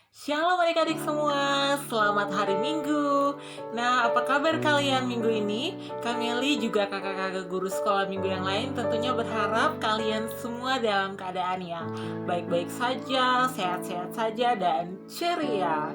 Shalom adik-adik semua, selamat hari Minggu. Nah, apa kabar kalian minggu ini? Kameli juga kakak-kakak guru sekolah minggu yang lain tentunya berharap kalian semua dalam keadaan yang baik-baik saja, sehat-sehat saja, dan ceria.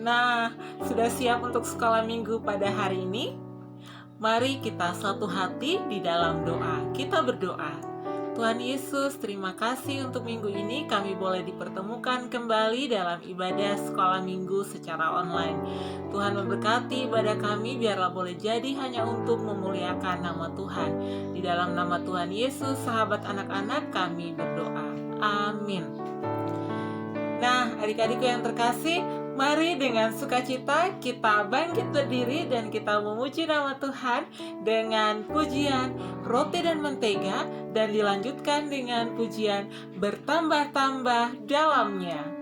Nah, sudah siap untuk sekolah minggu pada hari ini? Mari kita satu hati di dalam doa. Kita berdoa. Tuhan Yesus, terima kasih untuk minggu ini kami boleh dipertemukan kembali dalam ibadah sekolah minggu secara online. Tuhan memberkati ibadah kami biarlah boleh jadi hanya untuk memuliakan nama Tuhan. Di dalam nama Tuhan Yesus, sahabat anak-anak, kami berdoa. Amin. Nah, adik-adikku yang terkasih, mari dengan sukacita kita bangkit berdiri dan kita memuji nama Tuhan dengan pujian roti dan mentega, dan dilanjutkan dengan pujian bertambah-tambah dalamnya.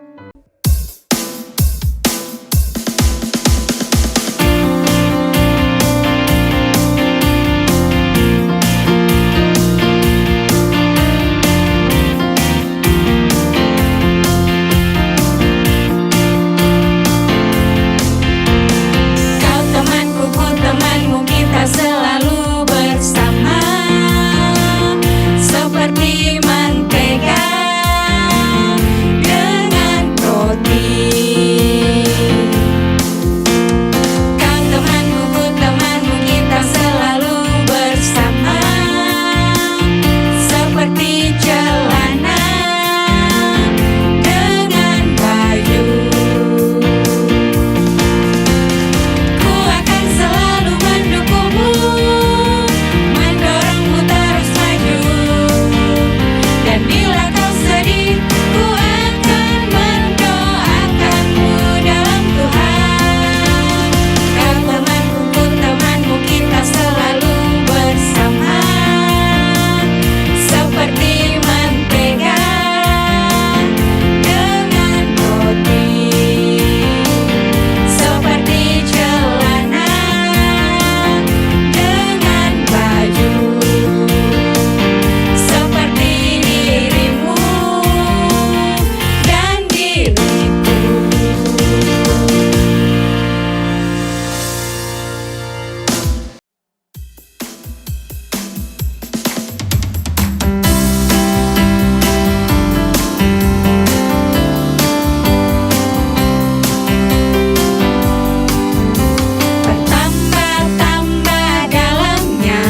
Selalu bersama seperti mentega dengan roti. Kau temanku, ku temanmu, kita selalu bersama seperti celana dengan baju. Ku akan selalu mendukungmu, mendorongmu terus maju. Dan bila kau sedih, ku akan mendoakanmu dalam Tuhan. Kau temanku, ku temanmu, kita selalu bersama seperti mentega dengan roti, seperti celana dengan baju, seperti dirimu dan diriku. Bertambah-tambah dalamnya,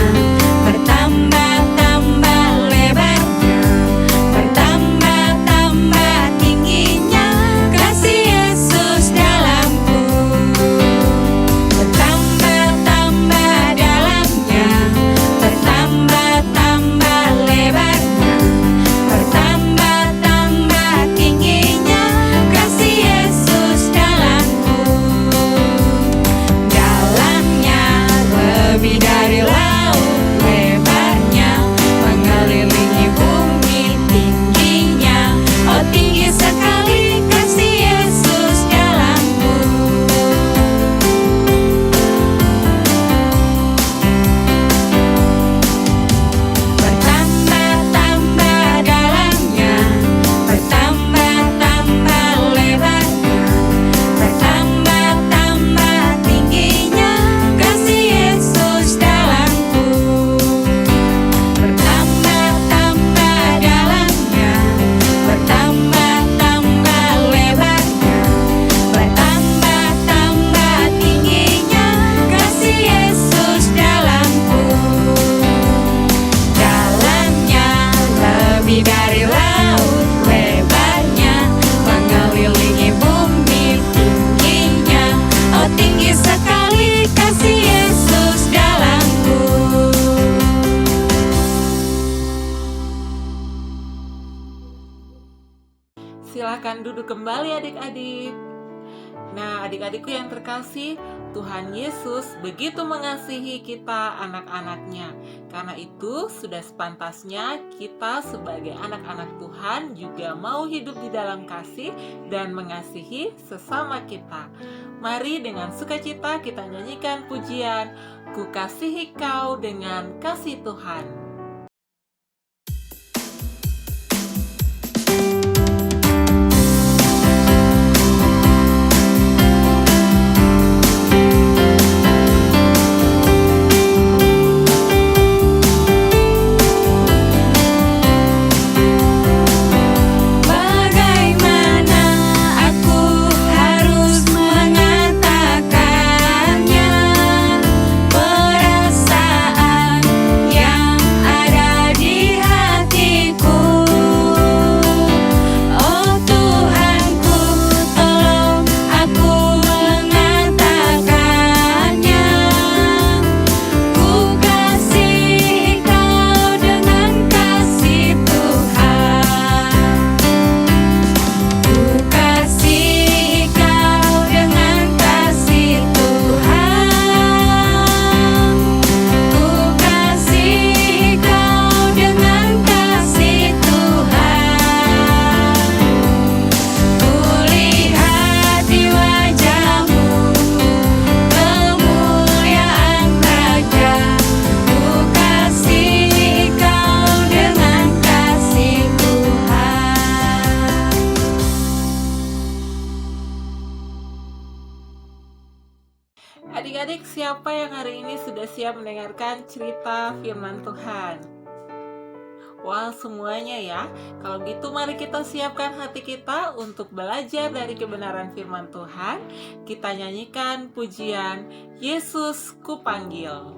bertambah-tambah lebarnya, bertambah-tambah tingginya kasih Yesus dalamku. Bertambah-tambah dalamnya, bertambah-tambah lebarnya, bertambah-tambah tingginya kasih Yesus dalamku. Dalamnya lebih dari laut lebarnya, mengelilingi bumi tingginya. Oh, tinggi sekali kasih Yesus dalamku. Bertambah-tambah dalamnya, bertambah-tambah lebarnya, bertambah-tambah tingginya kasih Yesus dalamku. Bertambah-tambah dalamnya, bertambah-tambah lebarnya, bertambah-tambah tingginya kasih Yesus dalamku. Dalamnya lebih dari laut lebarnya, mengelilingi bumi tingginya. Oh, tinggi sekali kasih Yesus dalamku. Silakan duduk kembali adik-adik. Nah, adik-adikku yang terkasih, Tuhan Yesus begitu mengasihi kita anak-anaknya. Karena itu sudah sepantasnya kita sebagai anak-anak Tuhan juga mau hidup di dalam kasih dan mengasihi sesama kita. Mari dengan sukacita kita nyanyikan pujian Ku Kasihi Kau dengan Kasih Tuhan. siapa yang hari ini sudah siap mendengarkan cerita firman Tuhan? Wah, semuanya ya. Kalau gitu mari kita siapkan hati kita untuk belajar dari kebenaran firman Tuhan. Kita nyanyikan pujian Yesus Kupanggil.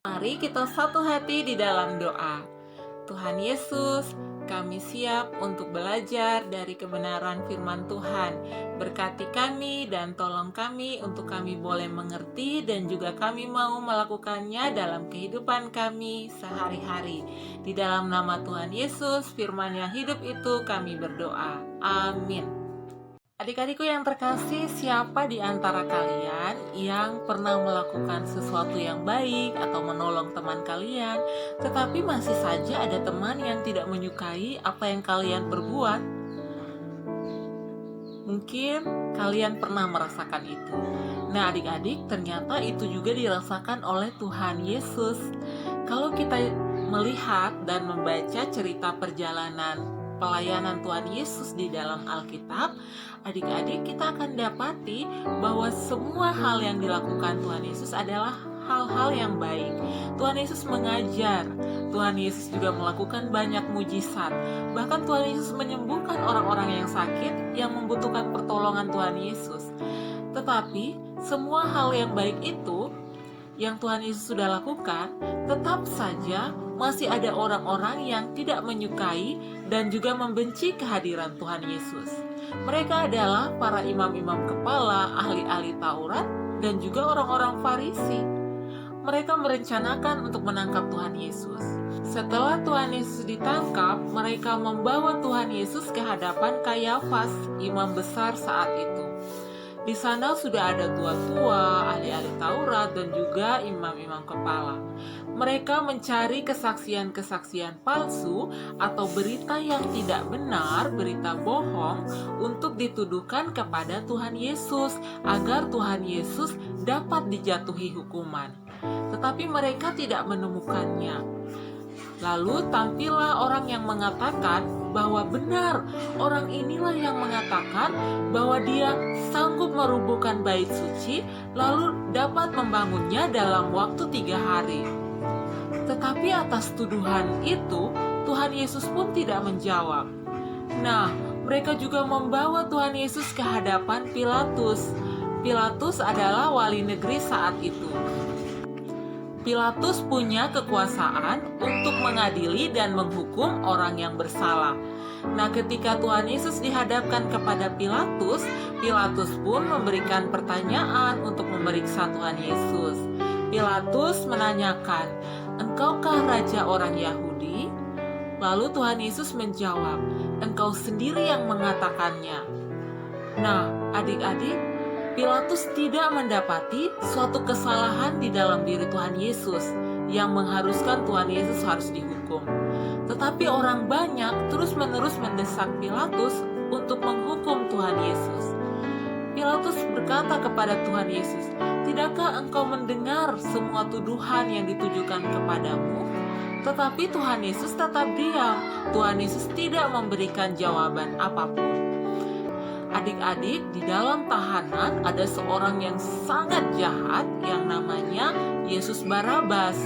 Mari kita satu hati di dalam doa. Tuhan Yesus, kami siap untuk belajar dari kebenaran firman Tuhan. Berkati kami dan tolong kami untuk kami boleh mengerti dan juga kami mau melakukannya dalam kehidupan kami sehari-hari. Di dalam nama Tuhan Yesus, firman yang hidup itu kami berdoa. Amin. Adik-adikku yang terkasih, siapa di antara kalian yang pernah melakukan sesuatu yang baik atau menolong teman kalian, tetapi masih saja ada teman yang tidak menyukai apa yang kalian perbuat? Mungkin kalian pernah merasakan itu. Nah, adik-adik, ternyata itu juga dirasakan oleh Tuhan Yesus. Kalau kita melihat dan membaca cerita perjalanan pelayanan Tuhan Yesus di dalam Alkitab, adik-adik, kita akan dapati bahwa semua hal yang dilakukan Tuhan Yesus adalah hal-hal yang baik. Tuhan Yesus mengajar, Tuhan Yesus juga melakukan banyak mujizat. Bahkan Tuhan Yesus menyembuhkan orang-orang yang sakit yang membutuhkan pertolongan Tuhan Yesus. Tetapi semua hal yang baik itu yang Tuhan Yesus sudah lakukan, tetap saja masih ada orang-orang yang tidak menyukai dan juga membenci kehadiran Tuhan Yesus. Mereka adalah para imam-imam kepala, ahli-ahli Taurat, dan juga orang-orang Farisi. Mereka merencanakan untuk menangkap Tuhan Yesus. Setelah Tuhan Yesus ditangkap, mereka membawa Tuhan Yesus ke hadapan Kayafas, imam besar saat itu. Di sana sudah ada tua-tua, ahli-ahli Taurat, dan juga imam-imam kepala. Mereka mencari kesaksian-kesaksian palsu atau berita yang tidak benar, berita bohong, untuk dituduhkan kepada Tuhan Yesus, agar Tuhan Yesus dapat dijatuhi hukuman. Tetapi mereka tidak menemukannya. Lalu tampillah orang yang mengatakan bahwa benar, orang inilah yang mengatakan bahwa dia sanggup merubuhkan bait suci, lalu dapat membangunnya dalam waktu 3 hari. Tetapi atas tuduhan itu, Tuhan Yesus pun tidak menjawab. Nah, mereka juga membawa Tuhan Yesus ke hadapan Pilatus. Pilatus adalah wali negeri saat itu. Pilatus punya kekuasaan untuk mengadili dan menghukum orang yang bersalah. Nah, ketika Tuhan Yesus dihadapkan kepada Pilatus, Pilatus pun memberikan pertanyaan untuk memeriksa Tuhan Yesus. Pilatus menanyakan, "Engkaukah raja orang Yahudi?" Lalu Tuhan Yesus menjawab, "Engkau sendiri yang mengatakannya." Nah, adik-adik, Pilatus tidak mendapati suatu kesalahan di dalam diri Tuhan Yesus yang mengharuskan Tuhan Yesus harus dihukum. Tetapi orang banyak terus-menerus mendesak Pilatus untuk menghukum Tuhan Yesus. Pilatus berkata kepada Tuhan Yesus, "Tidakkah engkau mendengar semua tuduhan yang ditujukan kepadamu?" Tetapi Tuhan Yesus tetap diam. Tuhan Yesus tidak memberikan jawaban apapun. Adik-adik, di dalam tahanan ada seorang yang sangat jahat yang namanya Yesus Barabas.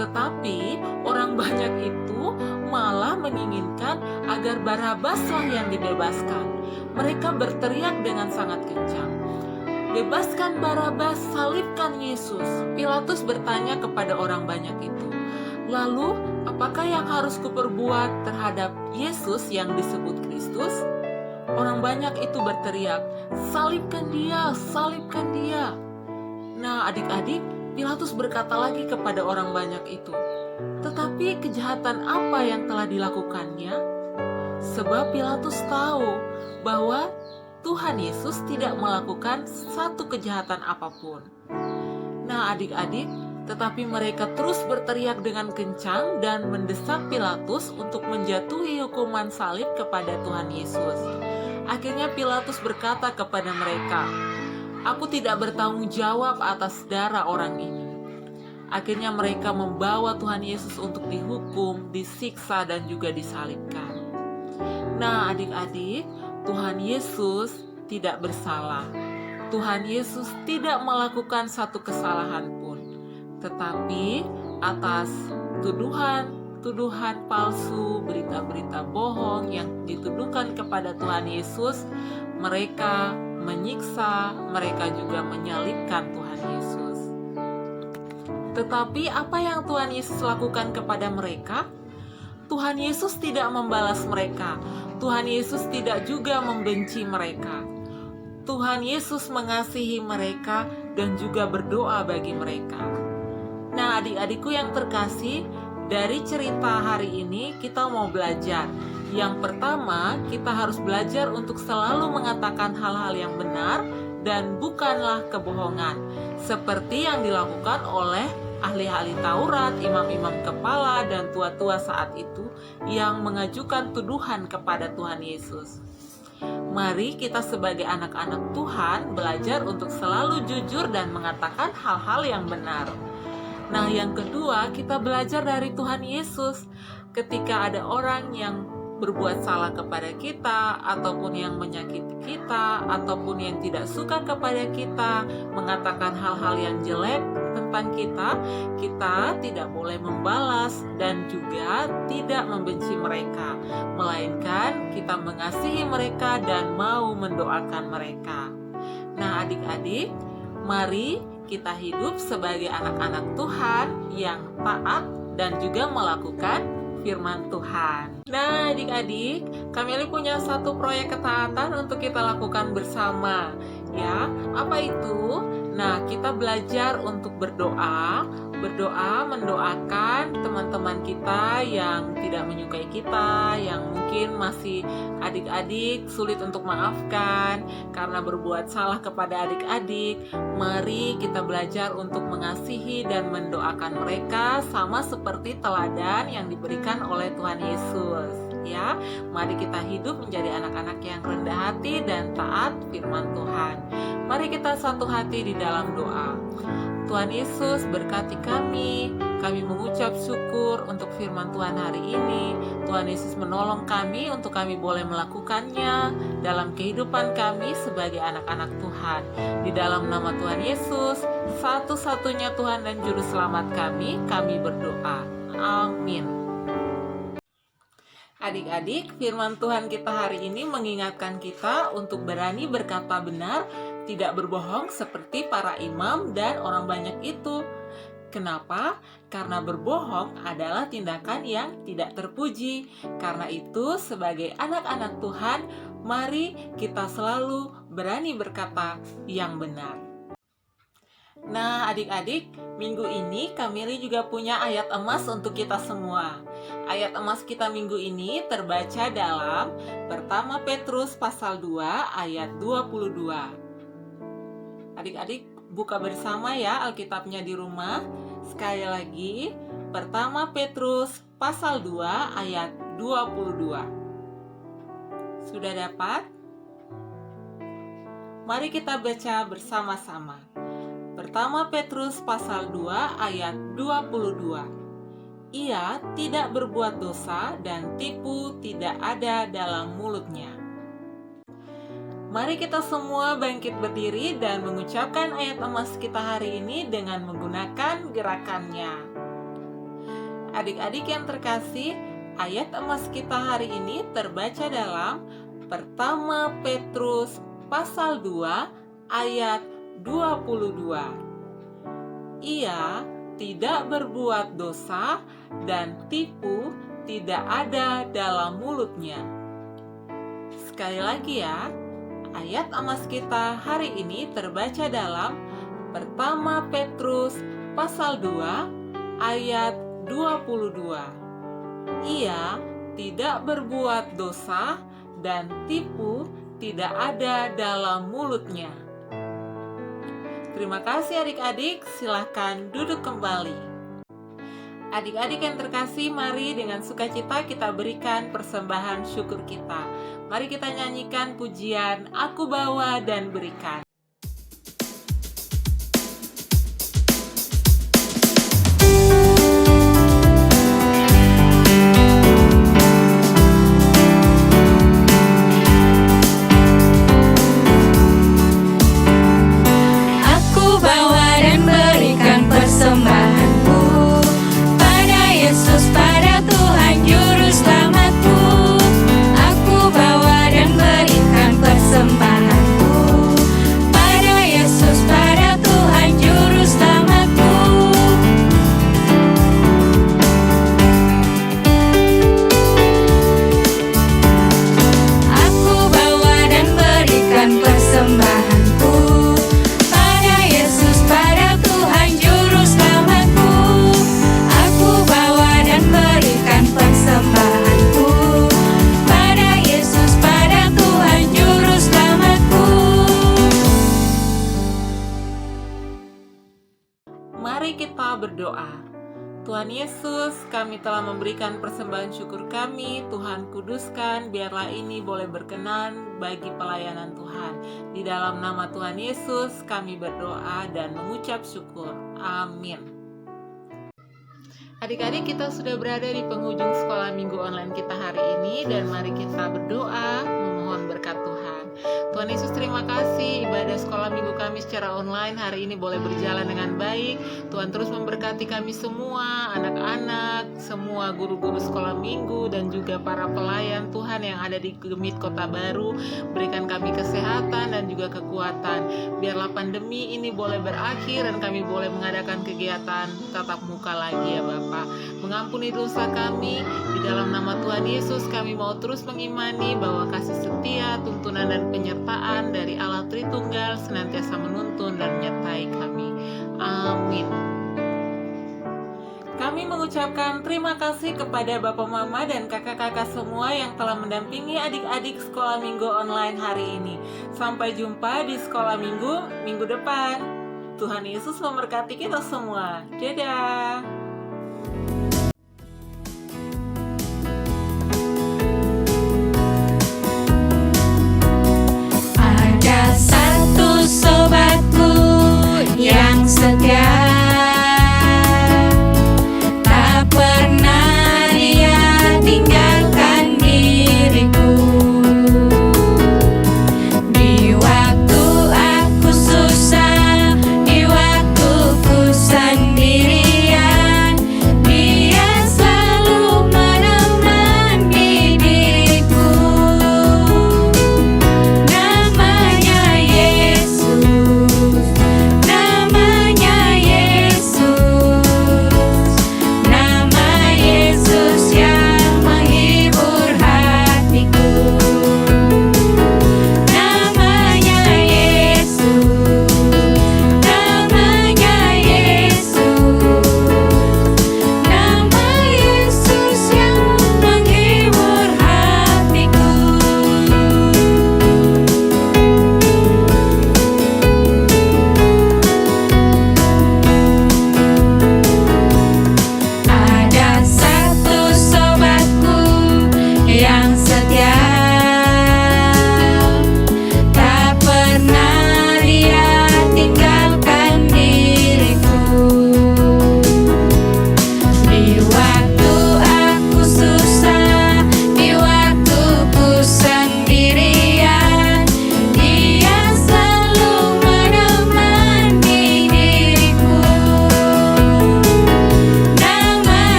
Tetapi orang banyak itu malah menginginkan agar Barabaslah yang dibebaskan. Mereka berteriak dengan sangat kencang, "Bebaskan Barabas, salibkan Yesus." Pilatus bertanya kepada orang banyak itu, "Lalu, apakah yang harus kuperbuat terhadap Yesus yang disebut Kristus?" Orang banyak itu berteriak, "Salibkan dia, salibkan dia." Nah, adik-adik, Pilatus berkata lagi kepada orang banyak itu, "Tetapi kejahatan apa yang telah dilakukannya?" Sebab Pilatus tahu bahwa Tuhan Yesus tidak melakukan satu kejahatan apapun. Nah, adik-adik, tetapi mereka terus berteriak dengan kencang dan mendesak Pilatus untuk menjatuhi hukuman salib kepada Tuhan Yesus. Akhirnya Pilatus berkata kepada mereka, "Aku tidak bertanggung jawab atas darah orang ini." Akhirnya mereka membawa Tuhan Yesus untuk dihukum, disiksa, dan juga disalibkan. Nah, adik-adik, Tuhan Yesus tidak bersalah. Tuhan Yesus tidak melakukan satu kesalahan pun. Tetapi atas tuduhan palsu, berita-berita bohong yang dituduhkan kepada Tuhan Yesus, mereka menyiksa, mereka juga menyalibkan Tuhan Yesus. Tetapi apa yang Tuhan Yesus lakukan kepada mereka? Tuhan Yesus tidak membalas mereka. Tuhan Yesus tidak juga membenci mereka. Tuhan Yesus mengasihi mereka dan juga berdoa bagi mereka. Nah, adik-adikku yang terkasih, dari cerita hari ini kita mau belajar. Yang pertama, kita harus belajar untuk selalu mengatakan hal-hal yang benar dan bukanlah kebohongan, seperti yang dilakukan oleh ahli-ahli Taurat, imam-imam kepala, dan tua-tua saat itu yang mengajukan tuduhan kepada Tuhan Yesus. Mari kita sebagai anak-anak Tuhan belajar untuk selalu jujur dan mengatakan hal-hal yang benar. Nah, yang kedua, kita belajar dari Tuhan Yesus. Ketika ada orang yang berbuat salah kepada kita, ataupun yang menyakiti kita, ataupun yang tidak suka kepada kita, mengatakan hal-hal yang jelek tentang kita tidak boleh membalas dan juga tidak membenci mereka, melainkan kita mengasihi mereka dan mau mendoakan mereka. Nah, adik-adik, mari kita hidup sebagai anak-anak Tuhan yang taat dan juga melakukan firman Tuhan. Nah, adik-adik, kami punya satu proyek ketaatan untuk kita lakukan bersama. Ya, apa itu? Nah, kita belajar untuk berdoa mendoakan teman-teman kita yang tidak menyukai kita, yang mungkin masih adik-adik sulit untuk maafkan karena berbuat salah kepada adik-adik. Mari kita belajar untuk mengasihi dan mendoakan mereka sama seperti teladan yang diberikan oleh Tuhan Yesus. Ya, mari kita hidup menjadi anak-anak yang rendah hati dan taat firman Tuhan. Mari kita satu hati di dalam doa. Tuhan Yesus berkati kami mengucap syukur untuk firman Tuhan hari ini. Tuhan Yesus menolong kami untuk kami boleh melakukannya dalam kehidupan kami sebagai anak-anak Tuhan. Di dalam nama Tuhan Yesus, satu-satunya Tuhan dan Juru Selamat kami berdoa. Amin. Adik-adik, firman Tuhan kita hari ini mengingatkan kita untuk berani berkata benar, tidak berbohong seperti para imam dan orang banyak itu. Kenapa? Karena berbohong adalah tindakan yang tidak terpuji. Karena itu, sebagai anak-anak Tuhan, mari kita selalu berani berkata yang benar. Nah, adik-adik, minggu ini Kamili juga punya ayat emas untuk kita semua. Ayat emas kita minggu ini terbaca dalam Pertama Petrus pasal 2 ayat 22. Adik-adik buka bersama ya Alkitabnya di rumah. Sekali lagi, Pertama Petrus pasal 2 ayat 22. Sudah dapat? Mari kita baca bersama-sama. Pertama Petrus pasal 2 ayat 22. Ia tidak berbuat dosa dan tipu tidak ada dalam mulutnya. Mari kita semua bangkit berdiri dan mengucapkan ayat emas kita hari ini dengan menggunakan gerakannya. Adik-adik yang terkasih, ayat emas kita hari ini terbaca dalam Pertama Petrus pasal 2 ayat 22. Ia tidak berbuat dosa dan tipu tidak ada dalam mulutnya. Sekali lagi ya, ayat emas kita hari ini terbaca dalam Pertama Petrus pasal 2 ayat 22. Ia tidak berbuat dosa dan tipu tidak ada dalam mulutnya. Terima kasih adik-adik, silahkan duduk kembali. Adik-adik yang terkasih, mari dengan sukacita kita berikan persembahan syukur kita. Mari kita nyanyikan pujian Aku Bawa dan Berikan. Mari kita berdoa. Tuhan Yesus, kami telah memberikan persembahan syukur kami. Tuhan kuduskan, biarlah ini boleh berkenan bagi pelayanan Tuhan. Di dalam nama Tuhan Yesus, kami berdoa dan mengucap syukur. Amin. Adik-adik, kita sudah berada di penghujung sekolah minggu online kita hari ini, dan mari kita berdoa memohon berkat Tuhan. Tuhan Yesus, terima kasih ibadah sekolah minggu kami secara online hari ini boleh berjalan dengan baik. Tuhan terus memberkati kami semua, anak-anak, semua guru-guru sekolah minggu, dan juga para pelayan Tuhan yang ada di Gemit Kota Baru. Berikan kami kesehatan dan juga kekuatan. Biarlah pandemi ini boleh berakhir dan kami boleh mengadakan kegiatan tatap muka lagi ya Bapa. Mengampuni dosa kami. Di dalam nama Tuhan Yesus kami mau terus mengimani bahwa kasih setia, tuntunan dan penyertaan dari Allah Tritunggal senantiasa menuntun dan menyertai kami. Amin. Kami mengucapkan terima kasih kepada Bapak Mama dan kakak-kakak semua yang telah mendampingi adik-adik sekolah minggu online hari ini. Sampai jumpa di sekolah minggu depan. Tuhan Yesus memberkati kita semua. Dadah. Ada satu sobatku yang setia